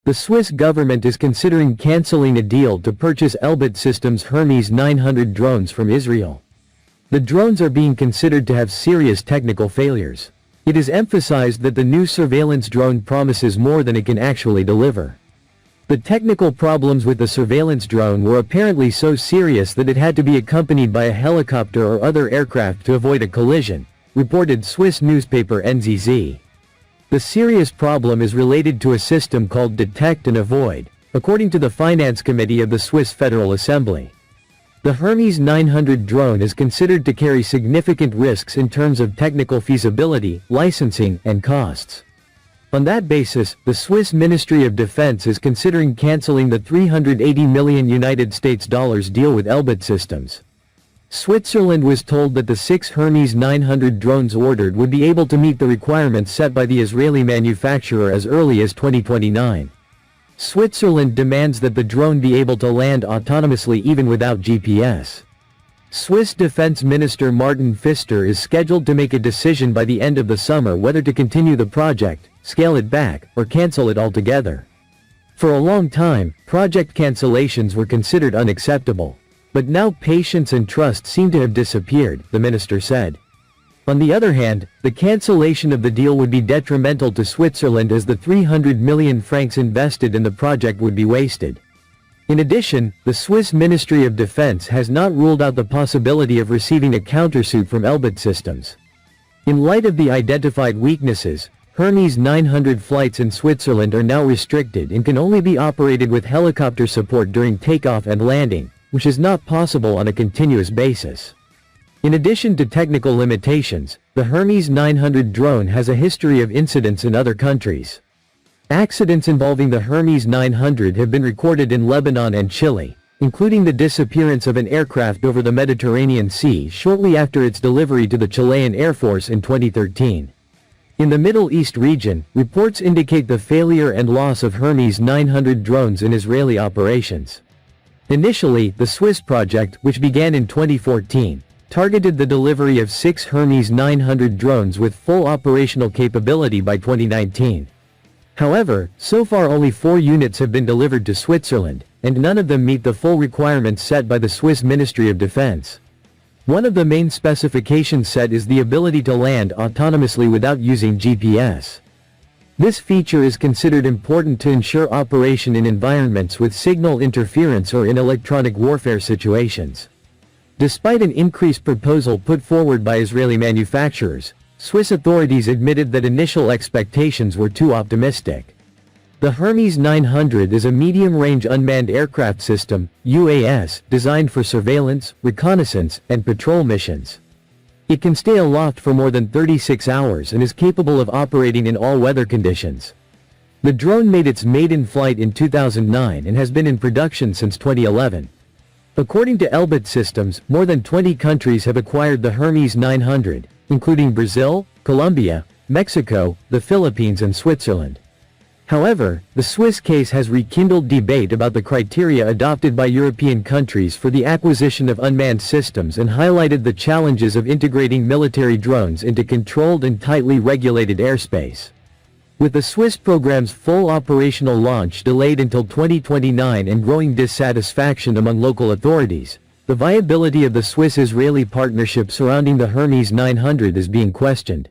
The Swiss government is considering cancelling a deal to purchase Elbit Systems Hermes 900 drones from Israel. The drones are being considered to have serious technical failures. It is emphasized that the new surveillance drone promises more than it can actually deliver. The technical problems with the surveillance drone were apparently so serious that it had to be accompanied by a helicopter or other aircraft to avoid a collision, reported Swiss newspaper NZZ. The serious problem is related to a system called Detect and Avoid, according to the Finance Committee of the Swiss Federal Assembly. The Hermes 900 drone is considered to carry significant risks in terms of technical feasibility, licensing, and costs. On that basis, the Swiss Ministry of Defense is considering canceling the $380 million deal with Elbit Systems. Switzerland was told that the 6 Hermes 900 drones ordered would be able to meet the requirements set by the Israeli manufacturer as early as 2029. Switzerland demands that the drone be able to land autonomously even without GPS. Swiss Defense Minister Martin Pfister is scheduled to make a decision by the end of the summer whether to continue the project, scale it back, or cancel it altogether. For a long time, project cancellations were considered unacceptable. But now patience and trust seem to have disappeared, the minister said. On the other hand, the cancellation of the deal would be detrimental to Switzerland as the 300 million francs invested in the project would be wasted. In addition, the Swiss Ministry of Defense has not ruled out the possibility of receiving a countersuit from Elbit Systems. In light of the identified weaknesses, Hermes 900 flights in Switzerland are now restricted and can only be operated with helicopter support during takeoff and landing, which is not possible on a continuous basis. In addition to technical limitations, the Hermes 900 drone has a history of incidents in other countries. Accidents involving the Hermes 900 have been recorded in Lebanon and Chile, including the disappearance of an aircraft over the Mediterranean Sea shortly after its delivery to the Chilean Air Force in 2013. In the Middle East region, reports indicate the failure and loss of Hermes 900 drones in Israeli operations. Initially, the Swiss project, which began in 2014, targeted the delivery of 6 Hermes 900 drones with full operational capability by 2019. However, so far only 4 units have been delivered to Switzerland, and none of them meet the full requirements set by the Swiss Ministry of Defense. One of the main specifications set is the ability to land autonomously without using GPS. This feature is considered important to ensure operation in environments with signal interference or in electronic warfare situations. Despite an increased proposal put forward by Israeli manufacturers, Swiss authorities admitted that initial expectations were too optimistic. The Hermes 900 is a medium-range unmanned aircraft system, UAS, designed for surveillance, reconnaissance, and patrol missions. It can stay aloft for more than 36 hours and is capable of operating in all weather conditions. The drone made its maiden flight in 2009 and has been in production since 2011. According to Elbit Systems, more than 20 countries have acquired the Hermes 900, including Brazil, Colombia, Mexico, the Philippines and Switzerland. However, the Swiss case has rekindled debate about the criteria adopted by European countries for the acquisition of unmanned systems and highlighted the challenges of integrating military drones into controlled and tightly regulated airspace. With the Swiss program's full operational launch delayed until 2029 and growing dissatisfaction among local authorities, the viability of the Swiss-Israeli partnership surrounding the Hermes 900 is being questioned.